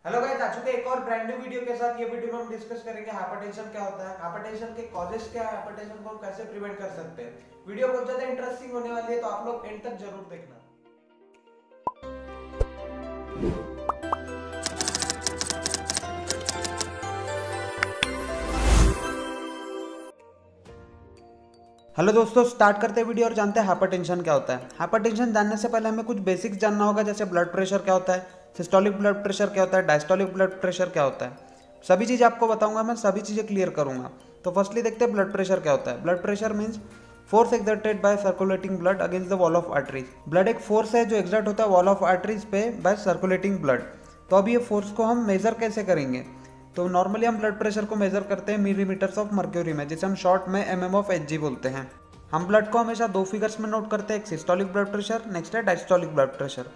Hello guys, आ चुके एक और ब्रांड न्यू वीडियो के साथ। ये वीडियो में हम डिस्कस करेंगे हाइपरटेंशन क्या होता है, हाइपरटेंशन के कॉजेस क्या है, हाइपरटेंशन को हम कैसे प्रिवेंट कर सकते हैं। वीडियो बहुत ज्यादा इंटरेस्टिंग होने वाली है, तो आप लोग एंड तक जरूर देखना। हेलो दोस्तों, स्टार्ट करते हैं वीडियो और जानते हैं हाइपरटेंशन क्या होता है। हाइपरटेंशन जानने से पहले हमें कुछ बेसिक्स जानना होगा, जैसे ब्लड प्रेशर क्या होता है, सिस्टोलिक ब्लड प्रेशर क्या होता है, डायस्टोलिक ब्लड प्रेशर क्या होता है। सभी चीज़ आपको बताऊंगा, मैं सभी चीज़ें क्लियर करूंगा। तो फर्स्टली देखते हैं ब्लड प्रेशर क्या होता है। Blood pressure means force exerted by circulating blood against the wall of arteries. Blood एक फोर्स है जो एक्सर्ट होता है वॉल ऑफ आर्टरीज पे बाय सर्कुलेटिंग ब्लड। तो अब ये फोर्स को हम मेजर कैसे करेंगे? तो नॉर्मली हम ब्लड प्रेशर को मेजर करते हैं मिलीमीटर्स ऑफ मर्क्यूरी में, जिसे हम शॉर्ट में mm/Hg बोलते हैं। हम ब्लड को हमेशा दो फिगर्स में नोट करते हैं, एक सिस्टोलिक ब्लड प्रेशर, नेक्स्ट है डायस्टोलिक ब्लड प्रेशर।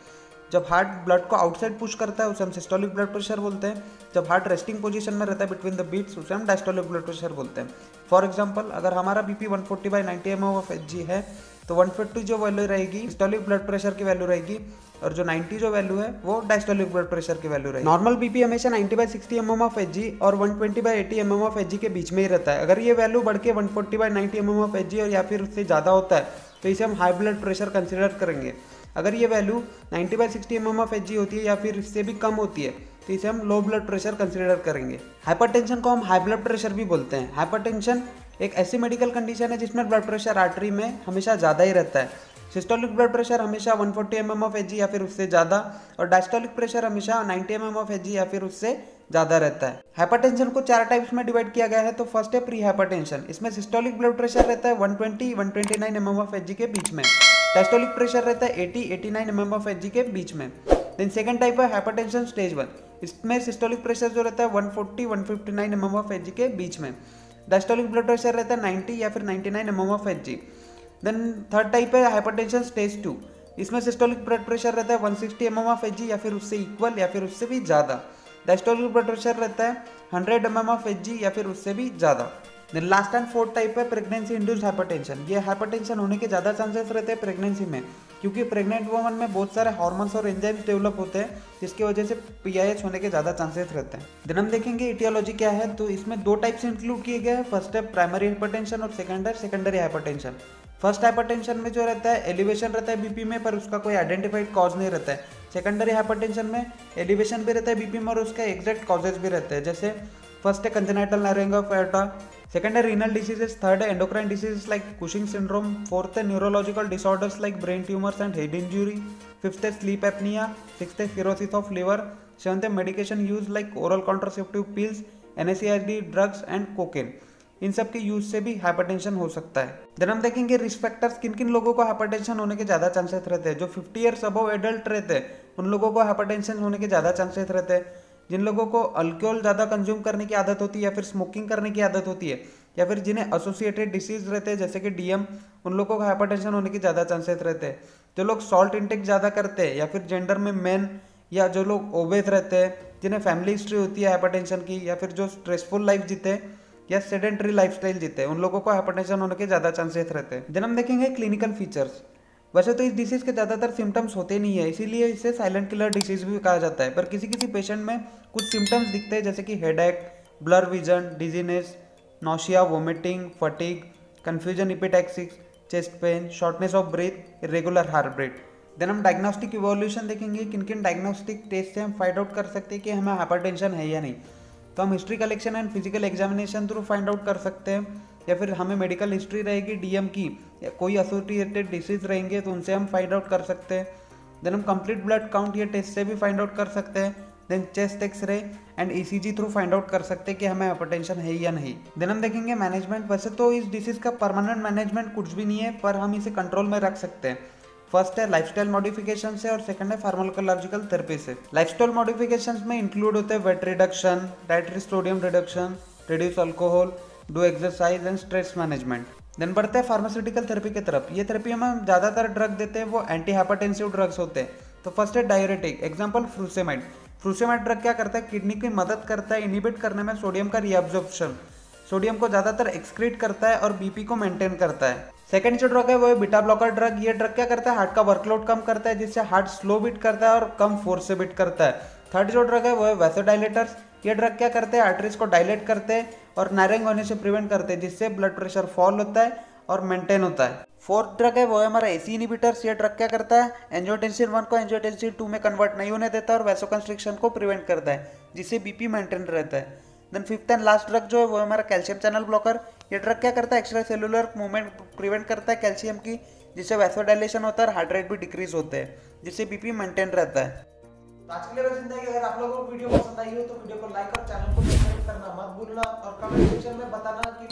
जब हार्ट ब्लड को आउटसाइड पुश करता है उसे हम सिस्टोलिक ब्लड प्रेशर बोलते हैं। जब हार्ट रेस्टिंग पोजीशन में रहता है बिटवीन द बीट्स उसे हम डायस्टोलिक ब्लड प्रेशर बोलते हैं। फॉर एग्जांपल, अगर हमारा बीपी 140/90 mm/Hg है तो 150 जो वैल्यू रहेगी सिस्टोलिक ब्लड प्रेशर की वैल्यू रहेगी, और जो 90 जो वैल्यू है वो डायस्टोलिक ब्लड प्रेशर की वैल्यू रहेगी। नॉर्मल बीपी हमेशा 90/60 mm/Hg और 120/80 mm/Hg के बीच में ही रहता है। अगर ये वैल्यू बढ़ के 140/90 mm/Hg और या फिर उससे ज़्यादा होता है तो इसे हम हाई ब्लड प्रेशर कंसिडर करेंगे। अगर ये वैल्यू 90/60 mm/Hg होती है या फिर इससे भी कम होती है तो इसे हम लो ब्लड प्रेशर कंसिडर करेंगे। हाइपरटेंशन को हम हाई ब्लड प्रेशर भी बोलते हैं। हाइपरटेंशन एक ऐसी मेडिकल कंडीशन है जिसमें ब्लड प्रेशर आर्टरी में हमेशा ज़्यादा ही रहता है। सिस्टोलिक ब्लड प्रेशर हमेशा 140 mm/Hg या फिर उससे ज़्यादा, और डायस्टोलिक प्रेशर हमेशा 90 mm/Hg या फिर उससे ज़्यादा रहता है। हाइपरटेंशन को 4 टाइप्स में डिवाइड किया गया है। तो फर्स्ट है प्री हाइपरटेंशन। इसमें सिस्टोलिक ब्लड प्रेशर रहता है 120-129 mm/Hg के बीच में। डायस्टोलिक प्रेशर रहता है 80-89 mm/Hg के बीच में। देन सेकंड टाइप है हाइपरटेंशन स्टेज 1। इसमें सिस्टोलिक प्रेशर जो रहता है 140-159 mm/Hg के बीच में। डायस्टोलिक ब्लड प्रेशर रहता है 90 या फिर 99 mm/Hg। देन थर्ड टाइप है हाइपरटेंशन स्टेज 2। इसमें सिस्टोलिक ब्लड प्रेशर रहता है 160 mm/Hg या फिर उससे इक्वल या फिर उससे भी ज़्यादा। डायस्टोलिक ब्लड प्रेशर रहता है 100 mm/Hg या फिर उससे भी ज़्यादा। Then last and fourth type है प्रेगनेंसी इंड्यूस्ड हाइपरटेंशन। ये हाइपरटेंशन होने के ज़्यादा चांसेस रहते हैं प्रेगनेंसी में, क्योंकि प्रेग्नेंट वुमन में बहुत सारे हार्मोन्स और एंजाइम्स डेवलप होते हैं, जिसकी वजह से PIH होने के ज़्यादा चांसेस रहते हैं। देन हम देखेंगे इटियोलॉजी क्या है। तो इसमें 2 टाइप्स इंक्लूड किए गए हैं। फर्स्ट है प्राइमरी हाइपरटेंशन और सेकंड है सेकेंडरी हाइपरटेंशन। फर्स्ट हाइपरटेंशन में जो रहता है एलिवेशन रहता है बीपी में, पर उसका कोई आइडेंटिफाइड कॉज नहीं रहता है। सेकेंडरी हाइपरटेंशन में एलिवेशन भी रहता है बीपी में और उसका एग्जैक्ट कॉजेज भी रहते हैं। जैसे फर्स्ट है congenital narrowing of aorta, second है रीनल डिसीजेस, थर्ड है endocrine diseases like Cushing syndrome, fourth है neurological disorders like brain tumours and head injury, fifth है स्लीप एपनिया, सिक्स्थ है सिरोसिस ऑफ लिवर, सेवंथ है medication use like oral contraceptive pills, NSAID drugs and cocaine. इन सब के use से भी hypertension हो सकता है। देन हम देखेंगे रिस्क फैक्टर्स, किन किन लोगों को हाइपरटेंशन होने के ज़्यादा चांसेस रहते हैं। जो 50 ईयर्स अबव एडल्ट रहते हैं उन लोगों को हाइपरटेंशन होने के ज़्यादा चांसेस रहते हैं। जिन लोगों को अल्कोहल ज़्यादा कंज्यूम करने की आदत होती है या फिर स्मोकिंग करने की आदत होती है, या फिर जिन्हें एसोसिएटेड डिसीज रहते हैं जैसे कि DM, उन लोगों को हाइपरटेंशन होने के ज़्यादा चांसेस रहते हैं। जो लोग सॉल्ट इंटेक ज़्यादा करते हैं, या फिर जेंडर में मेन, या जो लोग ओबेस रहते हैं, जिन्हें फैमिली हिस्ट्री होती है हाइपरटेंशन की, या फिर जो स्ट्रेसफुल लाइफ जीते हैं या सेडेंटरी लाइफस्टाइल जीते हैं, उन लोगों को हाइपरटेंशन होने के ज़्यादा चांसेस रहते हैं। देन हम देखेंगे क्लिनिकल फीचर्स। वैसे तो इस डिसीज़ के ज़्यादातर सिम्टम्स होते नहीं है, इसीलिए इसे साइलेंट किलर डिसीज़ भी कहा जाता है। पर किसी किसी पेशेंट में कुछ सिम्टम्स दिखते हैं, जैसे कि headache, blur vision, dizziness, nausea, vomiting, fatigue, confusion, epistaxis, chest pain, shortness of breath, irregular heartbeat. Then हम डायग्नोस्टिक इवोल्यूशन देखेंगे, किन किन डायग्नोस्टिक टेस्ट से हम फाइंड आउट कर सकते हैं कि हमें हाइपरटेंशन है या नहीं। तो हम history collection and physical examination through find out कर सकते हैं, या फिर हमें मेडिकल हिस्ट्री रहेगी DM की, या कोई एसोसिएटेड डिसीज रहेंगे तो उनसे हम फाइंड आउट कर सकते हैं। देन हम कंप्लीट ब्लड काउंट ये टेस्ट से भी फाइंड आउट कर सकते हैं। Then chest x-ray and ECG through find out कर सकते हैं कि हमें हाइपरटेंशन है या नहीं। देन हम देखेंगे मैनेजमेंट। वैसे तो इस डिसीज का परमानेंट मैनेजमेंट कुछ भी नहीं है, पर हम इसे कंट्रोल में रख सकते हैं। फर्स्ट है लाइफस्टाइल मॉडिफिकेशन से और सेकंड है फार्माकोलॉजिकल थेरेपी से। लाइफस्टाइल मॉडिफिकेशंस में इंक्लूड होते हैं weight reduction, dietary sodium reduction, reduce alcohol, do exercise and stress management. Then बढ़ते हैं फार्मास्यूटिकल थेरेपी की तरफ। ये थेरेपी में हम ज़्यादातर ड्रग देते हैं वो एंटी हाइपरटेंसिव ड्रग्स होते हैं। तो फर्स्ट है diuretic, example frusemide. Frusemide drug क्या करता है, किडनी की मदद करता है इनिबिट करने में सोडियम का रीअब्जॉर्प्शन, सोडियम को ज़्यादातर एक्सक्रीट करता है और BP को मेंटेन करता है। सेकंड जो ड्रग है वो है बीटा ब्लॉकर ड्रग। ये ड्रग क्या करता है, हार्ट का वर्कलोड कम करता है, जिससे हार्ट स्लो बीट करता है और कम फोर्स से बीट करता है। थर्ड जो ड्रग है वो है वैसोडाइलेटर्स। ये ड्रग क्या करते हैं, आर्टरीज को डायलेट करते हैं और नैरोइंग होने से प्रिवेंट करते हैं, जिससे ब्लड प्रेशर फॉल होता है और मेंटेन होता है। फोर्थ ड्रग है वो है हमारा एसी इनहिबिटर्स। ये ड्रग क्या करता है, एंजियोटेंसिन 1 को एंजियोटेंसिन 2 में कन्वर्ट नहीं होने देता और वैसोकंस्ट्रिक्शन को प्रिवेंट करता है, जिससे बीपी मेंटेन रहता है। Then fifth and last drug जो है वो है हमारा कैल्शियम चैनल ब्लॉकर। ये ड्रग क्या करता है, एक्स्ट्रा सेलुलर मूवमेंट प्रिवेंट करता है कैल्शियम की, जिससे वैसोडाइलेशन होता है और हार्ट रेट भी डिक्रीज होते हैं, जिससे बीपी मेंटेन रहता है। तो आज के लिए बस इतना ही। अगर आप लोगों को वीडियो पसंद आई हो तो वीडियो को लाइक और चैनल को सब्सक्राइब करना मत भूलना और कमेंट सेक्शन में बताना कि